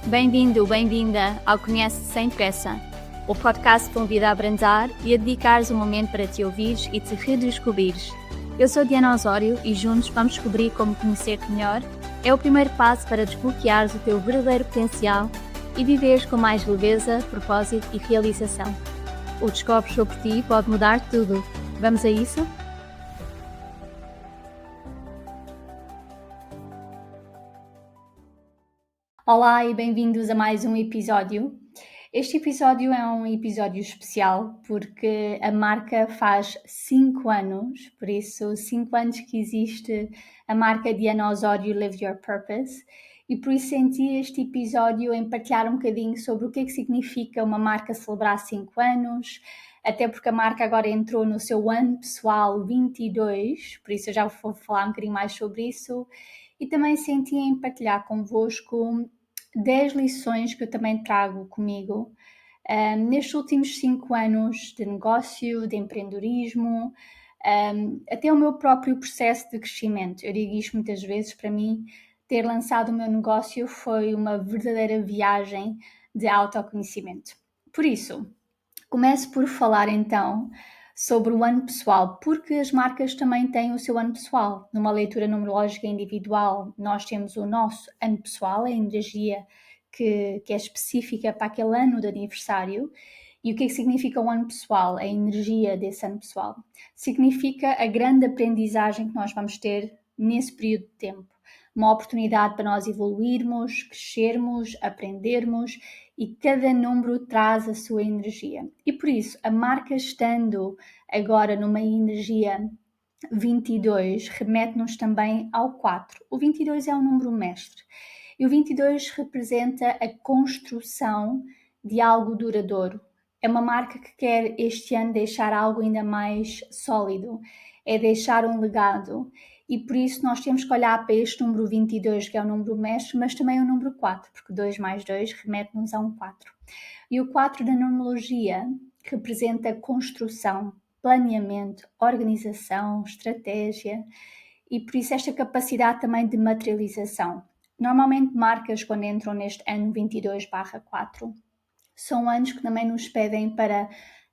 Bem-vindo, bem-vinda ao Conhece Sem Pressa, o podcast que convida a brandar e a dedicares um momento para te ouvires e te redescobrires. Eu sou Diana Osório e juntos vamos descobrir como conhecer-te melhor. É o primeiro passo para desbloqueares o teu verdadeiro potencial e viveres com mais leveza, propósito e realização. O Descobres sobre ti pode mudar tudo. Vamos a isso? Olá e bem-vindos a mais um episódio. Este episódio é um episódio especial porque a marca faz 5 anos, por isso 5 anos que existe a marca Diana Osório Live Your Purpose, e por isso senti este episódio em partilhar um bocadinho sobre o que é que significa uma marca celebrar 5 anos, até porque a marca agora entrou no seu ano pessoal 22, por isso eu já vou falar um bocadinho mais sobre isso. E também senti em partilhar convosco 10 lições que eu também trago comigo nestes últimos 5 anos de negócio, de empreendedorismo, até o meu próprio processo de crescimento. Eu digo isto muitas vezes, para mim, ter lançado o meu negócio foi uma verdadeira viagem de autoconhecimento. Por isso, começo por falar então sobre o ano pessoal, porque as marcas também têm o seu ano pessoal. Numa leitura numerológica individual, nós temos o nosso ano pessoal, a energia que é específica para aquele ano de aniversário. E o que é que significa o ano pessoal? A energia desse ano pessoal. Significa a grande aprendizagem que nós vamos ter nesse período de tempo. Uma oportunidade para nós evoluirmos, crescermos, aprendermos, e cada número traz a sua energia. E por isso, a marca estando agora numa energia 22, remete-nos também ao 4. O 22 é um número mestre. E o 22 representa a construção de algo duradouro. É uma marca que quer este ano deixar algo ainda mais sólido. É deixar um legado. E por isso nós temos que olhar para este número 22, que é o número mestre, mas também o número 4, porque 2 mais 2 remete-nos a um 4. E o 4 da numerologia representa construção, planeamento, organização, estratégia, e por isso esta capacidade também de materialização. Normalmente marcas, quando entram neste ano 22/4, são anos que também nos pedem para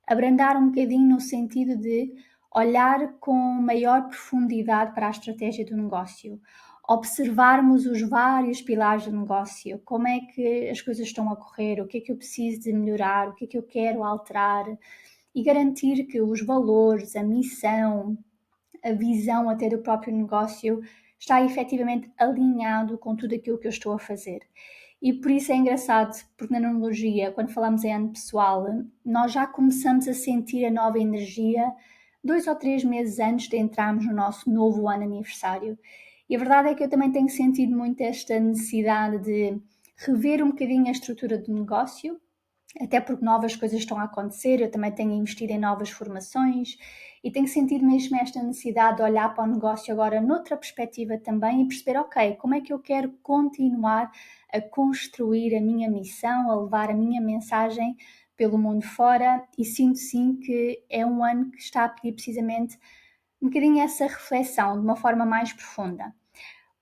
abrandar um bocadinho no sentido de olhar com maior profundidade para a estratégia do negócio, observarmos os vários pilares do negócio, como é que as coisas estão a correr, o que é que eu preciso de melhorar, o que é que eu quero alterar, e garantir que os valores, a missão, a visão até do próprio negócio está efetivamente alinhado com tudo aquilo que eu estou a fazer. E por isso é engraçado, porque na numerologia, quando falamos em ano pessoal, nós já começamos a sentir a nova energia 2 ou 3 meses antes de entrarmos no nosso novo ano aniversário. E a verdade é que eu também tenho sentido muito esta necessidade de rever um bocadinho a estrutura do negócio, até porque novas coisas estão a acontecer, eu também tenho investido em novas formações e tenho sentido mesmo esta necessidade de olhar para o negócio agora noutra perspectiva também e perceber, ok, como é que eu quero continuar a construir a minha missão, a levar a minha mensagem pelo mundo fora, e sinto sim que é um ano que está a pedir precisamente um bocadinho essa reflexão de uma forma mais profunda.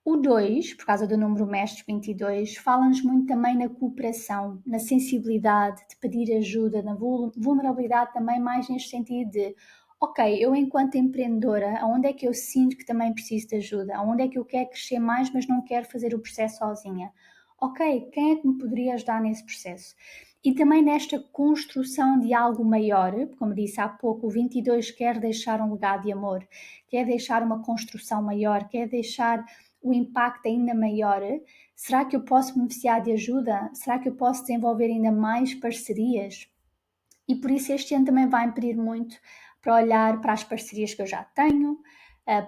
O 2, por causa do número mestre 22, fala-nos muito também na cooperação, na sensibilidade, de pedir ajuda, na vulnerabilidade também, mais neste sentido de, ok, eu enquanto empreendedora, aonde é que eu sinto que também preciso de ajuda? Aonde é que eu quero crescer mais, mas não quero fazer o processo sozinha? Ok, quem é que me poderia ajudar nesse processo? E também nesta construção de algo maior, como disse há pouco, o 22 quer deixar um legado de amor, quer deixar uma construção maior, quer deixar o impacto ainda maior. Será que eu posso beneficiar de ajuda? Será que eu posso desenvolver ainda mais parcerias? E por isso este ano também vai me pedir muito para olhar para as parcerias que eu já tenho,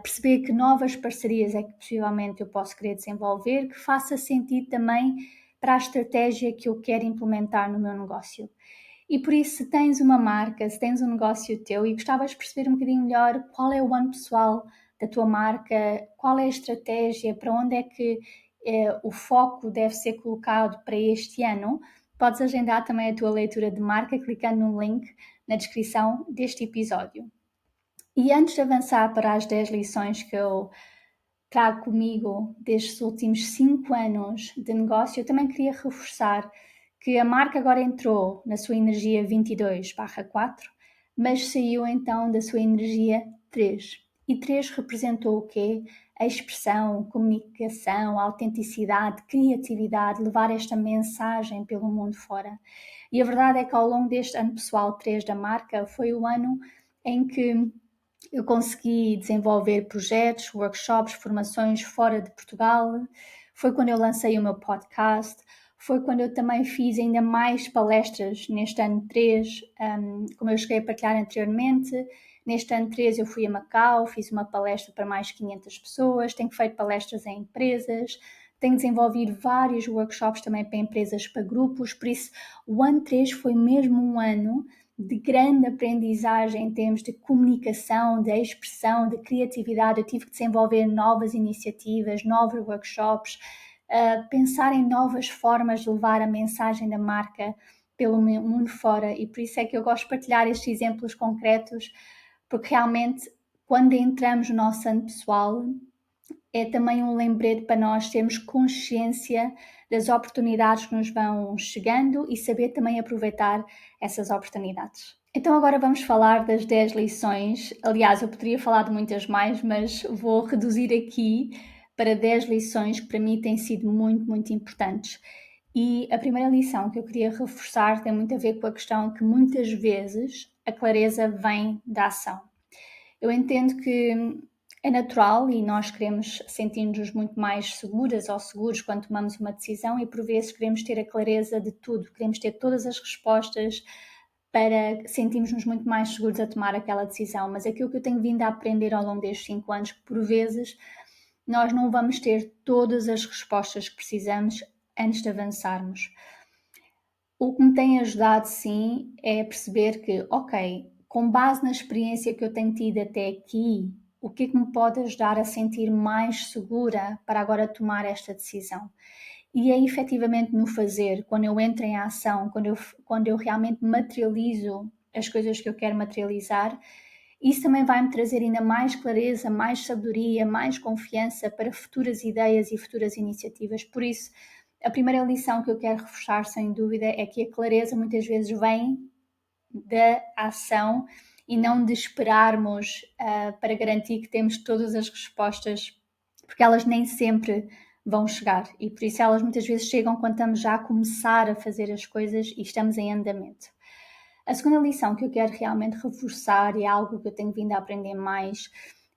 perceber que novas parcerias é que possivelmente eu posso querer desenvolver, que faça sentido também para a estratégia que eu quero implementar no meu negócio. E por isso, se tens uma marca, se tens um negócio teu e gostavas de perceber um bocadinho melhor qual é o ano pessoal da tua marca, qual é a estratégia, para onde é que o foco deve ser colocado para este ano, podes agendar também a tua leitura de marca clicando no link na descrição deste episódio. E antes de avançar para as 10 lições que eu trago comigo destes últimos 5 anos de negócio, eu também queria reforçar que a marca agora entrou na sua energia 22/4, mas saiu então da sua energia 3. E 3 representou o quê? A expressão, comunicação, autenticidade, criatividade, levar esta mensagem pelo mundo fora. E a verdade é que ao longo deste ano pessoal 3 da marca foi o ano em que eu consegui desenvolver projetos, workshops, formações fora de Portugal. Foi quando eu lancei o meu podcast. Foi quando eu também fiz ainda mais palestras neste ano 3, como eu cheguei a partilhar anteriormente. Neste ano 3 eu fui a Macau, fiz uma palestra para mais de 500 pessoas, tenho feito palestras em empresas, tenho desenvolvido vários workshops também para empresas, para grupos, por isso o ano 3 foi mesmo um ano de grande aprendizagem em termos de comunicação, de expressão, de criatividade. Eu tive que desenvolver novas iniciativas, novos workshops, pensar em novas formas de levar a mensagem da marca pelo mundo fora, e por isso é que eu gosto de partilhar estes exemplos concretos, porque realmente quando entramos no nosso ano pessoal é também um lembrete para nós termos consciência das oportunidades que nos vão chegando e saber também aproveitar essas oportunidades. Então agora vamos falar das 10 lições. Aliás, eu poderia falar de muitas mais, mas vou reduzir aqui para 10 lições que para mim têm sido muito, muito importantes. E a primeira lição que eu queria reforçar tem muito a ver com a questão que muitas vezes a clareza vem da ação. Eu entendo que é natural e nós queremos sentir-nos muito mais seguras ou seguros quando tomamos uma decisão, e por vezes queremos ter a clareza de tudo, queremos ter todas as respostas para sentirmos-nos muito mais seguros a tomar aquela decisão. Mas aquilo que eu tenho vindo a aprender ao longo destes 5 anos, que por vezes nós não vamos ter todas as respostas que precisamos antes de avançarmos. O que me tem ajudado, sim, é perceber que, ok, com base na experiência que eu tenho tido até aqui, o que é que me pode ajudar a sentir mais segura para agora tomar esta decisão? E é efetivamente no fazer, quando eu entro em ação, quando eu realmente materializo as coisas que eu quero materializar, isso também vai me trazer ainda mais clareza, mais sabedoria, mais confiança para futuras ideias e futuras iniciativas. Por isso, a primeira lição que eu quero reforçar, sem dúvida, é que a clareza muitas vezes vem da ação e não de esperarmos para garantir que temos todas as respostas, porque elas nem sempre vão chegar, e por isso elas muitas vezes chegam quando estamos já a começar a fazer as coisas e estamos em andamento. A segunda lição que eu quero realmente reforçar, e é algo que eu tenho vindo a aprender mais,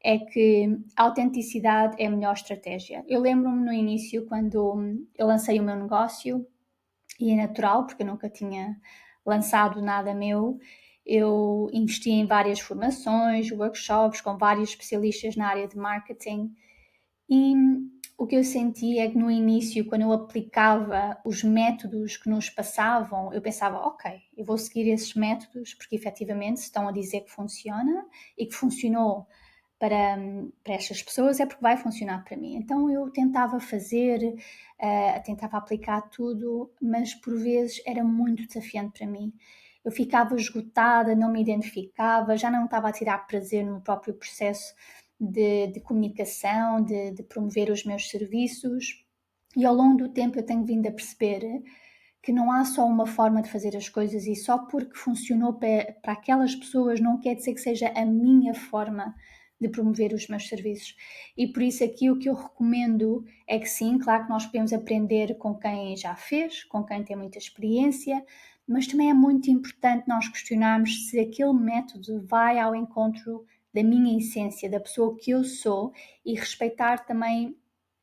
é que a autenticidade é a melhor estratégia. Eu lembro-me no início, quando eu lancei o meu negócio, e é natural, porque eu nunca tinha lançado nada meu, eu investi em várias formações, workshops com vários especialistas na área de marketing, e o que eu senti é que no início, quando eu aplicava os métodos que nos passavam, eu pensava, ok, eu vou seguir esses métodos porque efetivamente estão a dizer que funciona e que funcionou para estas pessoas, é porque vai funcionar para mim. Então eu tentava fazer, tentava aplicar tudo, mas por vezes era muito desafiante para mim. Eu ficava esgotada, não me identificava, já não estava a tirar prazer no próprio processo de comunicação, de promover os meus serviços. E ao longo do tempo eu tenho vindo a perceber que não há só uma forma de fazer as coisas, e só porque funcionou para aquelas pessoas não quer dizer que seja a minha forma de promover os meus serviços. E por isso aqui o que eu recomendo é que sim, claro que nós podemos aprender com quem já fez, com quem tem muita experiência, mas também é muito importante nós questionarmos se aquele método vai ao encontro da minha essência, da pessoa que eu sou, e respeitar também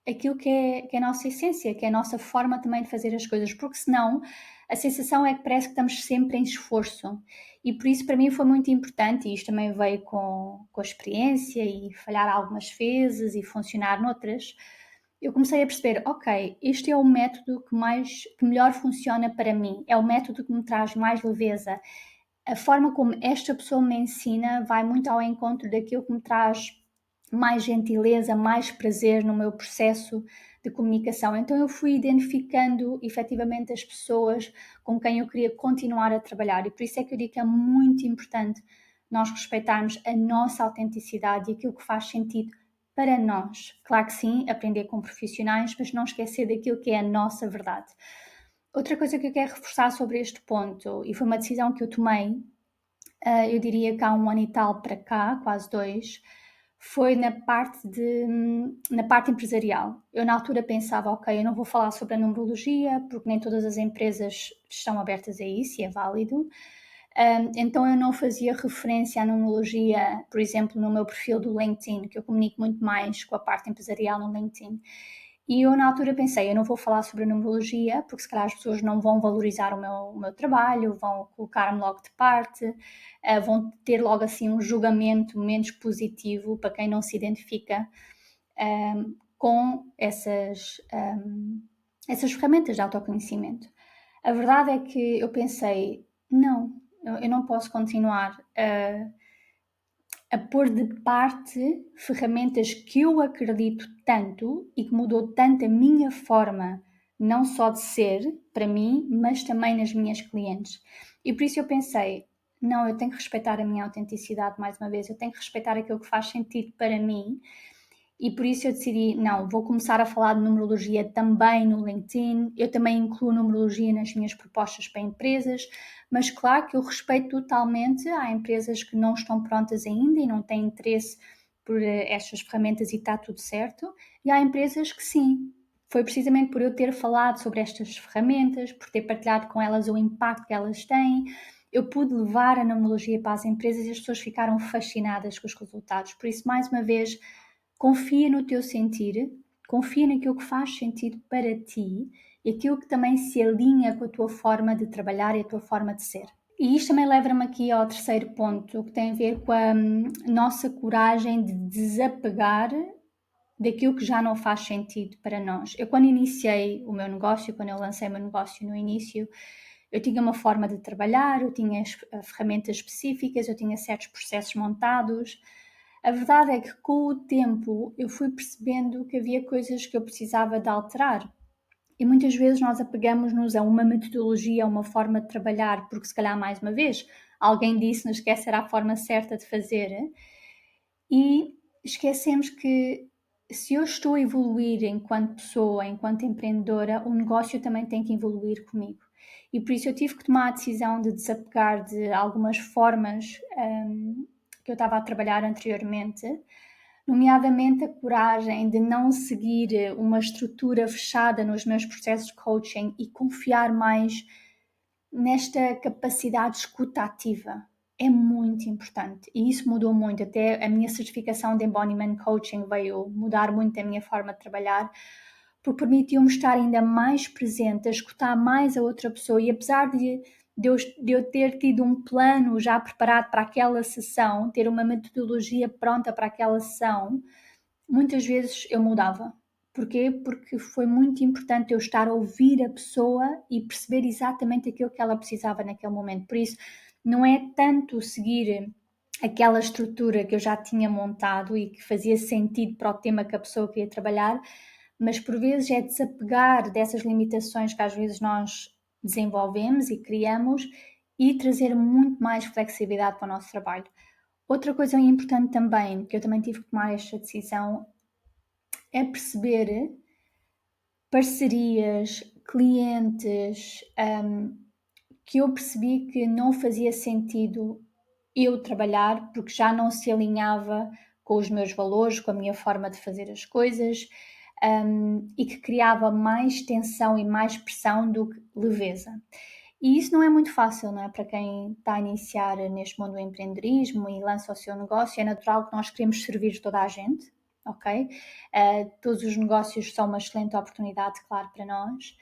aquilo que é a nossa essência, que é a nossa forma também de fazer as coisas, porque senão a sensação é que parece que estamos sempre em esforço. E por isso para mim foi muito importante, e isto também veio com a experiência e falhar algumas vezes e funcionar noutras. Eu comecei a perceber, ok, este é o método que melhor funciona para mim, é o método que me traz mais leveza. A forma como esta pessoa me ensina vai muito ao encontro daquilo que me traz mais gentileza, mais prazer no meu processo de comunicação. Então eu fui identificando efetivamente as pessoas com quem eu queria continuar a trabalhar, e por isso é que eu digo que é muito importante nós respeitarmos a nossa autenticidade e aquilo que faz sentido para nós. Claro que sim, aprender com profissionais, mas não esquecer daquilo que é a nossa verdade. Outra coisa que eu quero reforçar sobre este ponto, e foi uma decisão que eu tomei, eu diria que há 1 ano e tal para cá, quase 2, foi na parte empresarial. Eu na altura pensava, ok, eu não vou falar sobre a numerologia, porque nem todas as empresas estão abertas a isso e é válido. Então eu não fazia referência à numerologia, por exemplo, no meu perfil do LinkedIn, que eu comunico muito mais com a parte empresarial no LinkedIn. E eu na altura pensei, eu não vou falar sobre a numerologia, porque se calhar as pessoas não vão valorizar o meu trabalho, vão colocar-me logo de parte, vão ter logo assim um julgamento menos positivo para quem não se identifica com essas ferramentas de autoconhecimento. A verdade é que eu pensei, não, eu não posso continuar a pôr de parte ferramentas que eu acredito tanto e que mudou tanto a minha forma, não só de ser para mim, mas também nas minhas clientes. E por isso eu pensei, não, eu tenho que respeitar a minha autenticidade mais uma vez, eu tenho que respeitar aquilo que faz sentido para mim. E por isso eu decidi, não, vou começar a falar de numerologia também no LinkedIn. Eu também incluo numerologia nas minhas propostas para empresas, mas claro que eu respeito totalmente. Há empresas que não estão prontas ainda e não têm interesse por estas ferramentas e está tudo certo. E há empresas que sim. Foi precisamente por eu ter falado sobre estas ferramentas, por ter partilhado com elas o impacto que elas têm, eu pude levar a numerologia para as empresas e as pessoas ficaram fascinadas com os resultados. Por isso, mais uma vez, confia no teu sentir, confia naquilo que faz sentido para ti e aquilo que também se alinha com a tua forma de trabalhar e a tua forma de ser. E isto também leva-me aqui ao terceiro ponto, que tem a ver com a nossa coragem de desapegar daquilo que já não faz sentido para nós. Eu quando iniciei o meu negócio, quando eu lancei o meu negócio no início, eu tinha uma forma de trabalhar, eu tinha ferramentas específicas, eu tinha certos processos montados. A verdade é que com o tempo eu fui percebendo que havia coisas que eu precisava de alterar. E muitas vezes nós apegamos-nos a uma metodologia, a uma forma de trabalhar, porque se calhar mais uma vez alguém disse-nos que essa era a forma certa de fazer e esquecemos que se eu estou a evoluir enquanto pessoa, enquanto empreendedora, o negócio também tem que evoluir comigo. E por isso eu tive que tomar a decisão de desapegar de algumas formas que eu estava a trabalhar anteriormente, nomeadamente a coragem de não seguir uma estrutura fechada nos meus processos de coaching e confiar mais nesta capacidade de escuta ativa. É muito importante e isso mudou muito. Até a minha certificação de Embodiment Coaching veio mudar muito a minha forma de trabalhar, porque permitiu-me estar ainda mais presente, a escutar mais a outra pessoa e apesar de eu ter tido um plano já preparado para aquela sessão, ter uma metodologia pronta para aquela sessão, muitas vezes eu mudava. Porquê? Porque foi muito importante eu estar a ouvir a pessoa e perceber exatamente aquilo que ela precisava naquele momento. Por isso, não é tanto seguir aquela estrutura que eu já tinha montado e que fazia sentido para o tema que a pessoa queria trabalhar, mas por vezes é desapegar dessas limitações que às vezes nós desenvolvemos e criamos e trazer muito mais flexibilidade para o nosso trabalho. Outra coisa importante também, que eu também tive que tomar esta decisão, é perceber parcerias, clientes, que eu percebi que não fazia sentido eu trabalhar porque já não se alinhava com os meus valores, com a minha forma de fazer as coisas, e que criava mais tensão e mais pressão do que leveza. E isso não é muito fácil, não é? Para quem está a iniciar neste mundo do empreendedorismo e lança o seu negócio, é natural que nós queremos servir toda a gente, ok? Todos os negócios são uma excelente oportunidade, claro, para nós,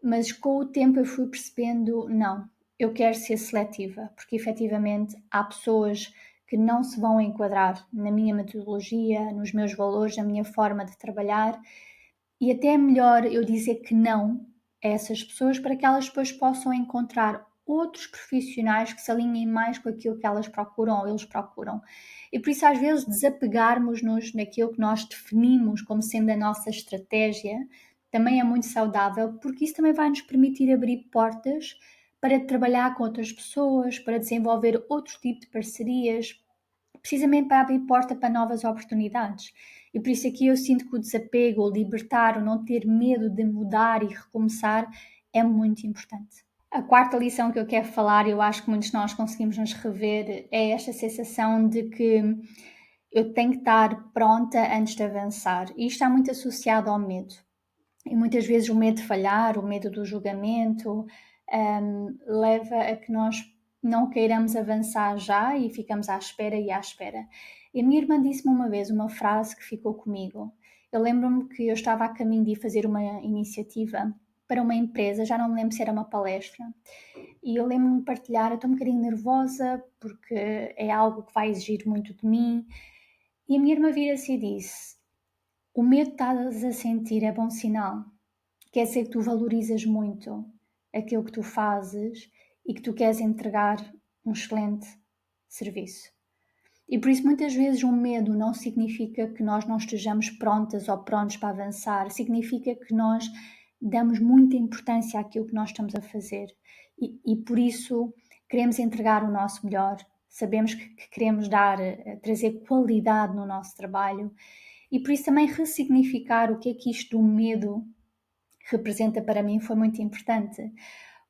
mas com o tempo eu fui percebendo, não, eu quero ser seletiva, porque efetivamente há pessoas que não se vão enquadrar na minha metodologia, nos meus valores, na minha forma de trabalhar, e até é melhor eu dizer que não a essas pessoas para que elas depois possam encontrar outros profissionais que se alinhem mais com aquilo que elas procuram ou eles procuram. E por isso, às vezes, desapegarmos-nos naquilo que nós definimos como sendo a nossa estratégia também é muito saudável, porque isso também vai nos permitir abrir portas para trabalhar com outras pessoas, para desenvolver outro tipo de parcerias, precisamente para abrir porta para novas oportunidades. E por isso aqui eu sinto que o desapego, o libertar, o não ter medo de mudar e recomeçar é muito importante. A quarta lição que eu quero falar, eu acho que muitos de nós conseguimos nos rever, é esta sensação de que eu tenho que estar pronta antes de avançar. E isto está muito associado ao medo. E muitas vezes o medo de falhar, o medo do julgamento, leva a que nós não queiramos avançar já e ficamos à espera e à espera. E a minha irmã disse-me uma vez uma frase que ficou comigo. Eu lembro-me que eu estava a caminho de ir fazer uma iniciativa para uma empresa, já não me lembro se era uma palestra, e eu lembro-me de partilhar, eu estou um bocadinho nervosa porque é algo que vai exigir muito de mim, e a minha irmã vira-se e disse: o medo que estás a sentir é bom sinal. Quer dizer que tu valorizas muito aquilo que tu fazes e que tu queres entregar um excelente serviço. E por isso muitas vezes o medo não significa que nós não estejamos prontas ou prontos para avançar, significa que nós damos muita importância àquilo que nós estamos a fazer e por isso queremos entregar o nosso melhor, sabemos que queremos trazer qualidade no nosso trabalho e por isso também ressignificar o que é que isto do medo representa para mim foi muito importante,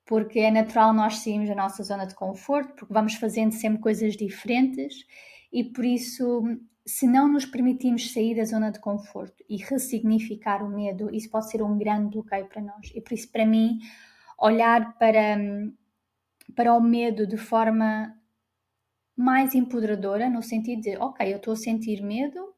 porque é natural nós sairmos da nossa zona de conforto, porque vamos fazendo sempre coisas diferentes e por isso, se não nos permitimos sair da zona de conforto e ressignificar o medo, isso pode ser um grande bloqueio para nós. E por isso, para mim, olhar para o medo de forma mais empoderadora, no sentido de, ok, eu estou a sentir medo,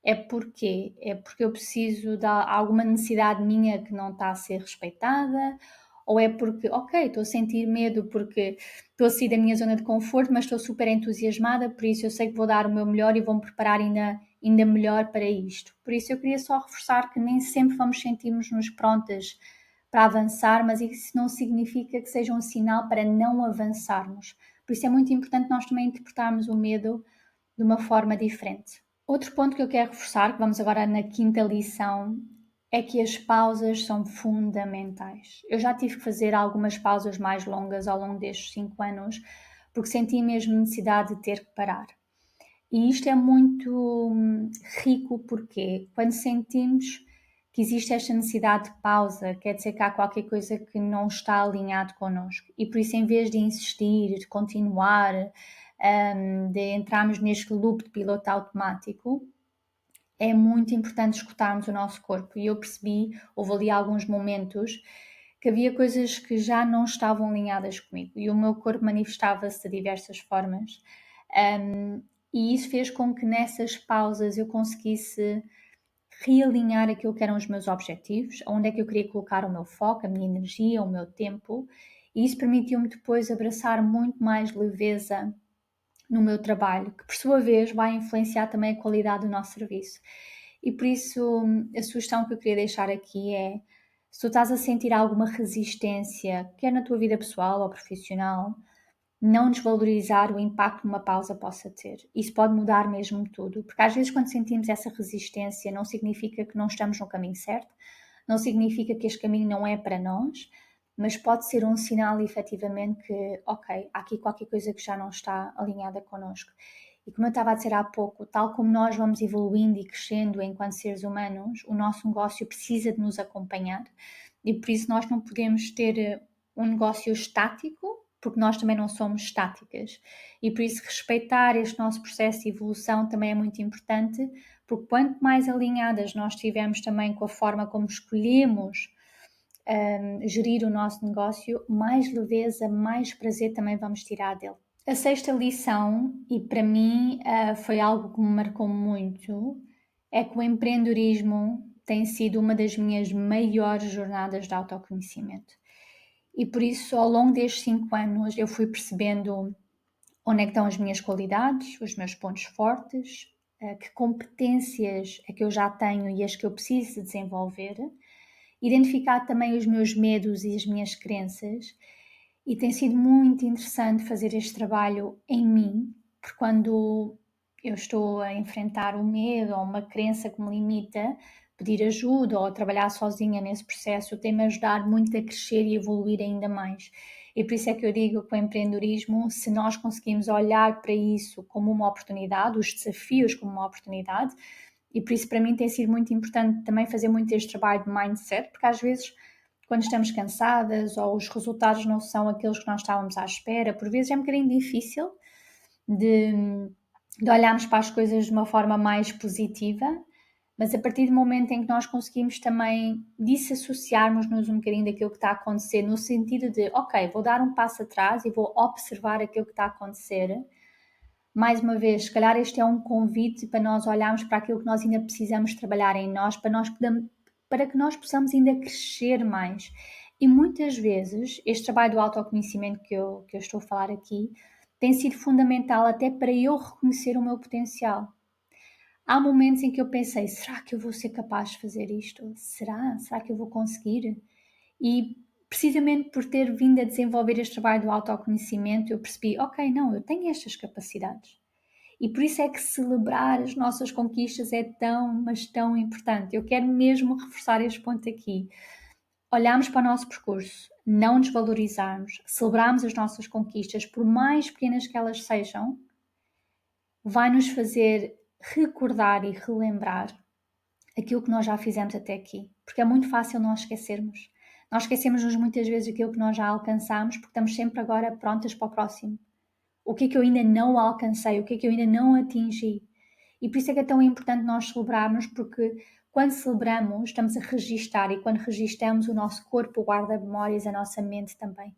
é porque eu preciso de alguma necessidade minha que não está a ser respeitada, ou é porque, ok, estou a sentir medo porque estou a sair da minha zona de conforto, mas estou super entusiasmada, por isso eu sei que vou dar o meu melhor e vou-me preparar ainda melhor para isto. Por isso eu queria só reforçar que nem sempre vamos sentirmos-nos prontas para avançar, mas isso não significa que seja um sinal para não avançarmos. Por isso é muito importante nós também interpretarmos o medo de uma forma diferente. Outro ponto que eu quero reforçar, que vamos agora na quinta lição, é que as pausas são fundamentais. Eu já tive que fazer algumas pausas mais longas ao longo destes 5 anos, porque senti mesmo necessidade de ter que parar. E isto é muito rico porque quando sentimos que existe esta necessidade de pausa, quer dizer que há qualquer coisa que não está alinhado connosco. E por isso, em vez de insistir, de continuar, de entrarmos neste loop de piloto automático, é muito importante escutarmos o nosso corpo. E eu percebi, houve ali alguns momentos que havia coisas que já não estavam alinhadas comigo e o meu corpo manifestava-se de diversas formas. E isso fez com que nessas pausas eu conseguisse realinhar aquilo que eram os meus objetivos, onde é que eu queria colocar o meu foco, a minha energia, o meu tempo, e isso permitiu-me depois abraçar muito mais leveza no meu trabalho, que por sua vez vai influenciar também a qualidade do nosso serviço. E por isso a sugestão que eu queria deixar aqui é, se tu estás a sentir alguma resistência, quer na tua vida pessoal ou profissional, não desvalorizar o impacto que uma pausa possa ter. Isso pode mudar mesmo tudo, porque às vezes quando sentimos essa resistência não significa que não estamos no caminho certo, não significa que este caminho não é para nós, mas pode ser um sinal efetivamente que, ok, há aqui qualquer coisa que já não está alinhada connosco. E como eu estava a dizer há pouco, tal como nós vamos evoluindo e crescendo enquanto seres humanos, o nosso negócio precisa de nos acompanhar e por isso nós não podemos ter um negócio estático, porque nós também não somos estáticas. E por isso respeitar este nosso processo de evolução também é muito importante, porque quanto mais alinhadas nós estivermos também com a forma como escolhemos gerir o nosso negócio, mais leveza, mais prazer também vamos tirar dele. A sexta lição, e para mim foi algo que me marcou muito, é que o empreendedorismo tem sido uma das minhas maiores jornadas de autoconhecimento. E por isso, ao longo destes 5 anos, eu fui percebendo onde é que estão as minhas qualidades, os meus pontos fortes, que competências é que eu já tenho e as que eu preciso desenvolver, identificar também os meus medos e as minhas crenças. E tem sido muito interessante fazer este trabalho em mim, porque quando eu estou a enfrentar o medo ou uma crença que me limita, pedir ajuda ou trabalhar sozinha nesse processo tem-me ajudado muito a crescer e evoluir ainda mais. E por isso é que eu digo que o empreendedorismo, se nós conseguimos olhar para isso como uma oportunidade, os desafios como uma oportunidade, e por isso para mim tem sido muito importante também fazer muito este trabalho de mindset, porque às vezes quando estamos cansadas ou os resultados não são aqueles que nós estávamos à espera, por vezes é um bocadinho difícil de, de olharmos para as coisas de uma forma mais positiva, mas a partir do momento em que nós conseguimos também desassociarmos-nos um bocadinho daquilo que está a acontecer, no sentido de, ok, vou dar um passo atrás e vou observar aquilo que está a acontecer. Mais uma vez, se calhar este é um convite para nós olharmos para aquilo que nós ainda precisamos trabalhar em nós, para que nós possamos ainda crescer mais. E muitas vezes, este trabalho do autoconhecimento que eu estou a falar aqui, tem sido fundamental até para eu reconhecer o meu potencial. Há momentos em que eu pensei, será que eu vou ser capaz de fazer isto? Será? Será que eu vou conseguir? E precisamente por ter vindo a desenvolver este trabalho do autoconhecimento, eu percebi, ok, não, eu tenho estas capacidades. E por isso é que celebrar as nossas conquistas é tão, mas tão importante. Eu quero mesmo reforçar este ponto aqui. Olharmos para o nosso percurso, não desvalorizarmos, celebrarmos as nossas conquistas, por mais pequenas que elas sejam, vai nos fazer recordar e relembrar aquilo que nós já fizemos até aqui. Porque é muito fácil nós esquecermos. Nós esquecemos-nos muitas vezes daquilo que nós já alcançamos, porque estamos sempre agora prontas para o próximo. O que é que eu ainda não alcancei? O que é que eu ainda não atingi? E por isso é que é tão importante nós celebrarmos, porque quando celebramos, estamos a registar, e quando registramos, o nosso corpo guarda memórias, a nossa mente também.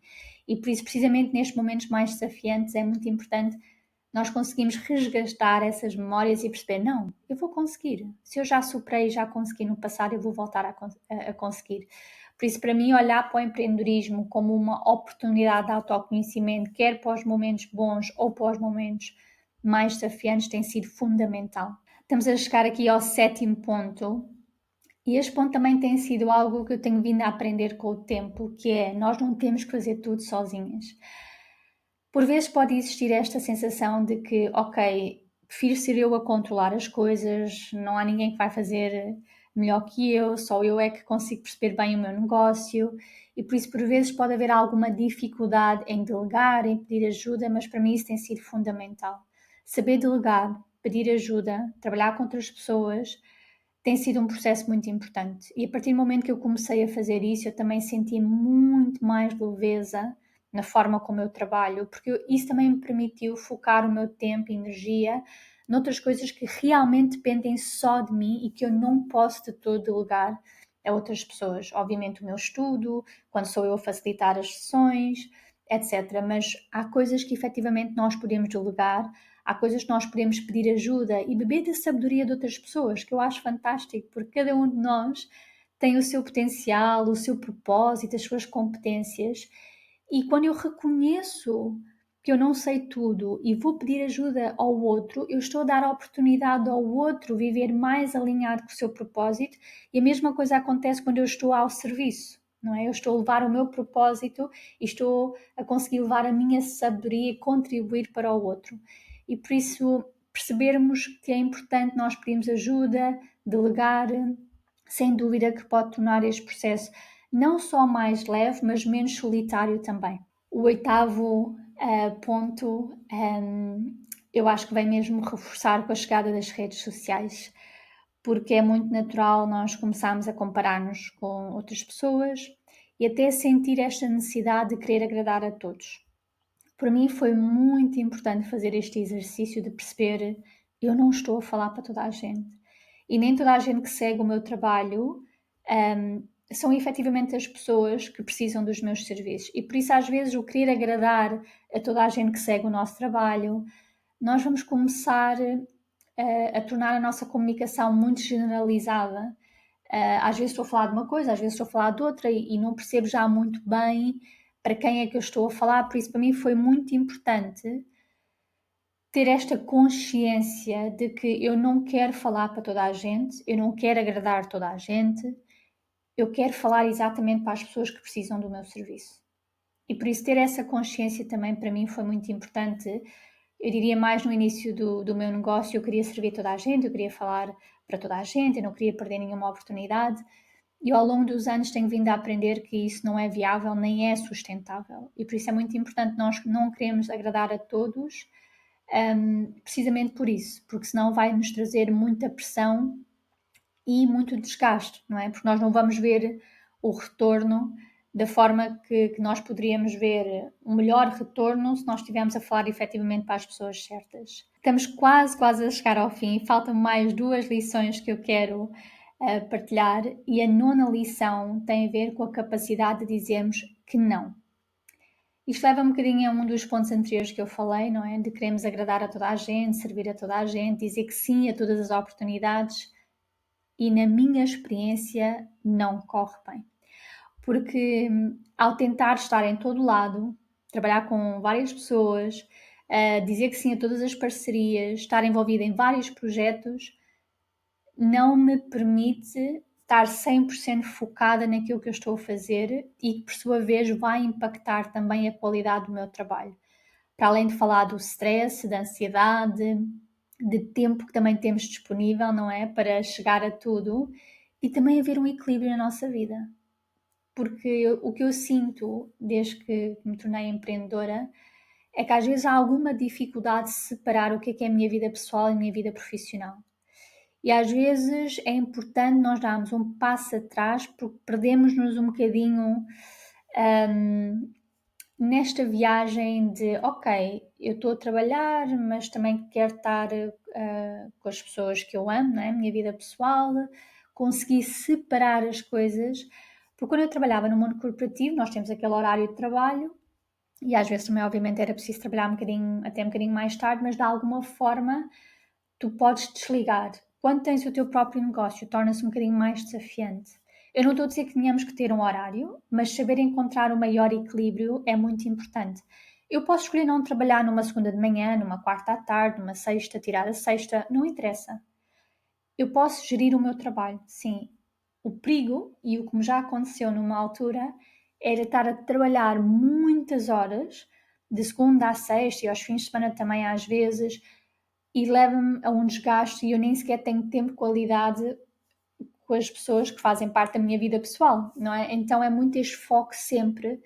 E por isso, precisamente nestes momentos mais desafiantes, é muito importante nós conseguimos resgatar essas memórias e perceber, não, eu vou conseguir. Se eu já superei e já consegui no passado, eu vou voltar a conseguir. Por isso, para mim, olhar para o empreendedorismo como uma oportunidade de autoconhecimento, quer para os momentos bons ou para os momentos mais desafiantes, tem sido fundamental. Estamos a chegar aqui ao sétimo ponto, e este ponto também tem sido algo que eu tenho vindo a aprender com o tempo, que é, nós não temos que fazer tudo sozinhas. Por vezes pode existir esta sensação de que, ok, prefiro ser eu a controlar as coisas, não há ninguém que vai fazer melhor que eu, só eu é que consigo perceber bem o meu negócio, e por isso por vezes pode haver alguma dificuldade em delegar, em pedir ajuda, mas para mim isso tem sido fundamental. Saber delegar, pedir ajuda, trabalhar com outras pessoas, tem sido um processo muito importante. E a partir do momento que eu comecei a fazer isso, eu também senti muito mais leveza na forma como eu trabalho, porque isso também me permitiu focar o meu tempo e energia noutras coisas que realmente dependem só de mim e que eu não posso de todo delegar a outras pessoas. Obviamente o meu estudo, quando sou eu a facilitar as sessões, etc. Mas há coisas que efetivamente nós podemos delegar, há coisas que nós podemos pedir ajuda e beber da sabedoria de outras pessoas, que eu acho fantástico, porque cada um de nós tem o seu potencial, o seu propósito, as suas competências. E quando eu reconheço que eu não sei tudo e vou pedir ajuda ao outro, eu estou a dar a oportunidade ao outro viver mais alinhado com o seu propósito, e a mesma coisa acontece quando eu estou ao serviço, não é? Eu estou a levar o meu propósito e estou a conseguir levar a minha sabedoria e contribuir para o outro. E por isso percebermos que é importante nós pedirmos ajuda, delegar, sem dúvida que pode tornar este processo não só mais leve, mas menos solitário também. O oitavo ponto, eu acho que vem mesmo reforçar com a chegada das redes sociais, porque é muito natural nós começarmos a comparar-nos com outras pessoas e até sentir esta necessidade de querer agradar a todos. Para mim foi muito importante fazer este exercício de perceber, eu não estou a falar para toda a gente. E nem toda a gente que segue o meu trabalho são efetivamente as pessoas que precisam dos meus serviços. E por isso, às vezes, o querer agradar a toda a gente que segue o nosso trabalho, nós vamos começar a tornar a nossa comunicação muito generalizada. Às vezes estou a falar de uma coisa, às vezes estou a falar de outra e não percebo já muito bem para quem é que eu estou a falar. Por isso, para mim, foi muito importante ter esta consciência de que eu não quero falar para toda a gente, eu não quero agradar toda a gente, eu quero falar exatamente para as pessoas que precisam do meu serviço. E por isso ter essa consciência também para mim foi muito importante. Eu diria mais no início do meu negócio, eu queria servir toda a gente, eu queria falar para toda a gente, eu não queria perder nenhuma oportunidade. E ao longo dos anos tenho vindo a aprender que isso não é viável nem é sustentável. E por isso é muito importante nós não queremos agradar a todos, precisamente por isso, porque senão vai nos trazer muita pressão e muito desgaste, não é? Porque nós não vamos ver o retorno da forma que nós poderíamos ver um melhor retorno se nós estivermos a falar efetivamente para as pessoas certas. Estamos quase a chegar ao fim. Faltam mais 2 lições que eu quero partilhar, e a nona lição tem a ver com a capacidade de dizermos que não. Isto leva um bocadinho a um dos pontos anteriores que eu falei, não é? De queremos agradar a toda a gente, servir a toda a gente, dizer que sim a todas as oportunidades, e na minha experiência não corre bem. Porque ao tentar estar em todo lado, trabalhar com várias pessoas, dizer que sim a todas as parcerias, estar envolvida em vários projetos, não me permite estar 100% focada naquilo que eu estou a fazer e que, por sua vez, vai impactar também a qualidade do meu trabalho. Para além de falar do stress, da ansiedade, de tempo que também temos disponível, não é? Para chegar a tudo, e também haver um equilíbrio na nossa vida. Porque o que eu sinto desde que me tornei empreendedora é que às vezes há alguma dificuldade de separar o que é a minha vida pessoal e a minha vida profissional. E às vezes é importante nós darmos um passo atrás porque perdemos-nos um bocadinho nesta viagem de, ok, eu estou a trabalhar, mas também quero estar com as pessoas que eu amo, não é? A minha vida pessoal, conseguir separar as coisas, porque quando eu trabalhava no mundo corporativo, nós temos aquele horário de trabalho, e às vezes também, obviamente, era preciso trabalhar até um bocadinho mais tarde, mas de alguma forma tu podes desligar. Quando tens o teu próprio negócio, torna-se um bocadinho mais desafiante. Eu não estou a dizer que tenhamos que ter um horário, mas saber encontrar o maior equilíbrio é muito importante. Eu posso escolher não trabalhar numa segunda de manhã, numa quarta à tarde, numa sexta, tirar a sexta, não interessa. Eu posso gerir o meu trabalho, sim. O perigo, e o que me já aconteceu numa altura, era estar a trabalhar muitas horas, de segunda à sexta e aos fins de semana também às vezes, e leva-me a um desgaste e eu nem sequer tenho tempo de qualidade com as pessoas que fazem parte da minha vida pessoal, não é? Então é muito este foco sempre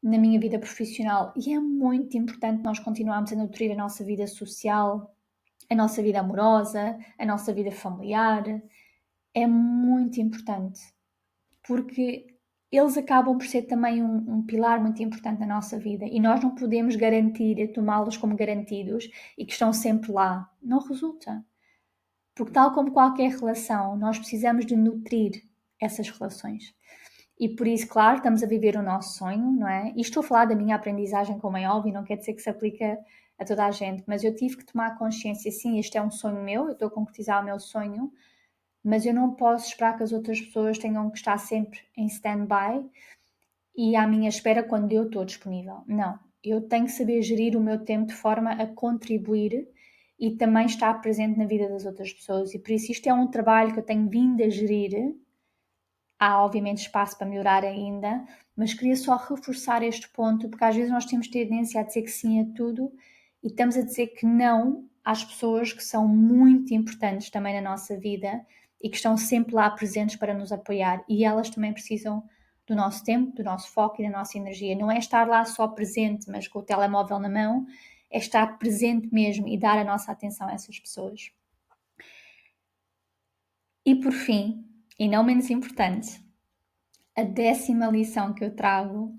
na minha vida profissional, e é muito importante nós continuarmos a nutrir a nossa vida social, a nossa vida amorosa, a nossa vida familiar. É muito importante, porque eles acabam por ser também um pilar muito importante na nossa vida, e nós não podemos garantir, tomá-los como garantidos e que estão sempre lá. Não resulta. Porque, tal como qualquer relação, nós precisamos de nutrir essas relações. E por isso, claro, estamos a viver o nosso sonho, não é? E estou a falar da minha aprendizagem, como é óbvio, não quer dizer que se aplica a toda a gente, mas eu tive que tomar consciência, sim, este é um sonho meu, eu estou a concretizar o meu sonho, mas eu não posso esperar que as outras pessoas tenham que estar sempre em stand-by e à minha espera quando eu estou disponível. Não, eu tenho que saber gerir o meu tempo de forma a contribuir e também estar presente na vida das outras pessoas. E por isso isto é um trabalho que eu tenho vindo a gerir. Há obviamente espaço para melhorar ainda, mas queria só reforçar este ponto, porque às vezes nós temos tendência a dizer que sim a tudo e estamos a dizer que não às pessoas que são muito importantes também na nossa vida e que estão sempre lá presentes para nos apoiar, e elas também precisam do nosso tempo, do nosso foco e da nossa energia. Não é estar lá só presente, mas com o telemóvel na mão, é estar presente mesmo e dar a nossa atenção a essas pessoas. E por fim, e não menos importante, a 10ª lição que eu trago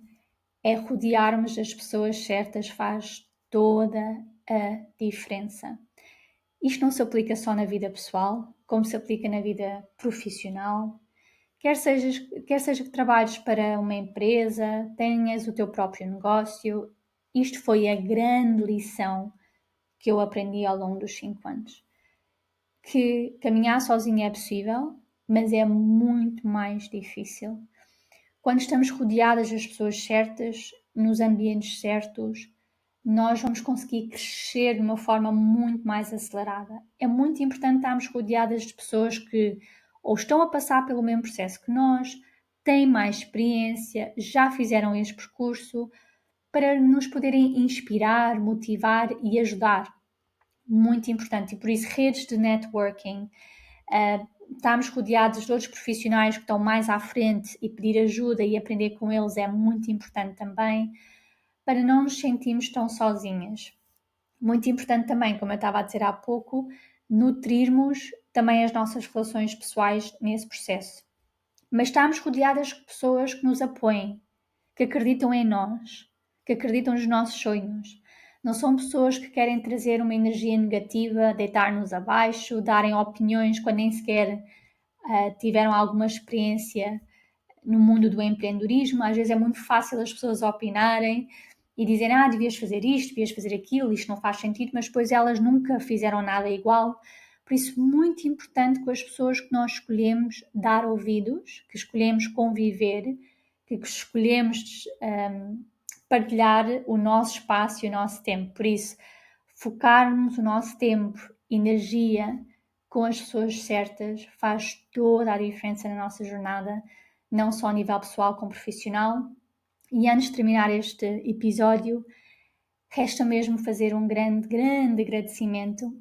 é rodearmos as pessoas certas faz toda a diferença. Isto não se aplica só na vida pessoal, como se aplica na vida profissional. Quer seja que trabalhes para uma empresa, tenhas o teu próprio negócio, isto foi a grande lição que eu aprendi ao longo dos 5 anos. Que caminhar sozinho é possível, mas é muito mais difícil. Quando estamos rodeadas das pessoas certas, nos ambientes certos, nós vamos conseguir crescer de uma forma muito mais acelerada. É muito importante estarmos rodeadas de pessoas que ou estão a passar pelo mesmo processo que nós, têm mais experiência, já fizeram este percurso, para nos poderem inspirar, motivar e ajudar. Muito importante. E por isso, redes de networking, estarmos rodeados de outros profissionais que estão mais à frente e pedir ajuda e aprender com eles é muito importante também, para não nos sentirmos tão sozinhas. Muito importante também, como eu estava a dizer há pouco, nutrirmos também as nossas relações pessoais nesse processo. Mas estarmos rodeadas de pessoas que nos apoiem, que acreditam em nós, que acreditam nos nossos sonhos. Não são pessoas que querem trazer uma energia negativa, deitar-nos abaixo, darem opiniões quando nem sequer tiveram alguma experiência no mundo do empreendedorismo. Às vezes é muito fácil as pessoas opinarem e dizerem, devias fazer isto, devias fazer aquilo, isto não faz sentido, mas depois elas nunca fizeram nada igual. Por isso, muito importante com as pessoas que nós escolhemos dar ouvidos, que escolhemos conviver, que escolhemos partilhar o nosso espaço e o nosso tempo. Por isso, focarmos o nosso tempo, energia com as pessoas certas faz toda a diferença na nossa jornada, não só a nível pessoal como profissional. E antes de terminar este episódio, resta mesmo fazer um grande, grande agradecimento,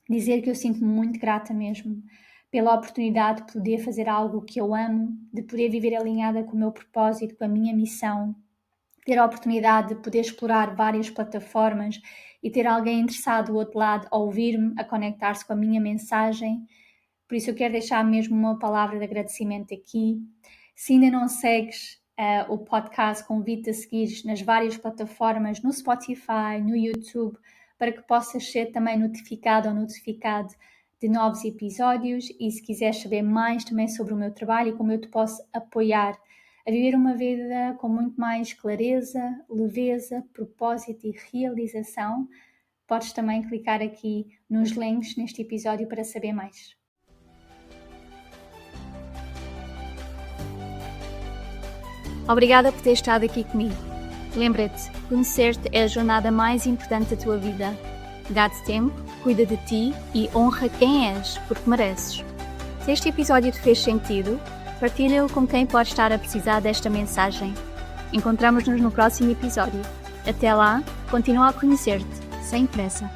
dizer que eu sinto-me muito grata mesmo pela oportunidade de poder fazer algo que eu amo, de poder viver alinhada com o meu propósito, com a minha missão, ter a oportunidade de poder explorar várias plataformas e ter alguém interessado do outro lado a ouvir-me, a conectar-se com a minha mensagem. Por isso eu quero deixar mesmo uma palavra de agradecimento aqui. Se ainda não segues o podcast, convido-te a seguir nas várias plataformas, no Spotify, no YouTube, para que possas ser também notificado ou notificado de novos episódios. E se quiseres saber mais também sobre o meu trabalho e como eu te posso apoiar a viver uma vida com muito mais clareza, leveza, propósito e realização, podes também clicar aqui nos links neste episódio para saber mais. Obrigada por ter estado aqui comigo. Lembra-te, conhecer-te é a jornada mais importante da tua vida. Dá-te tempo, cuida de ti e honra quem és, porque mereces. Se este episódio te fez sentido, partilha-o com quem pode estar a precisar desta mensagem. Encontramos-nos no próximo episódio. Até lá, continua a conhecer-te, sem pressa.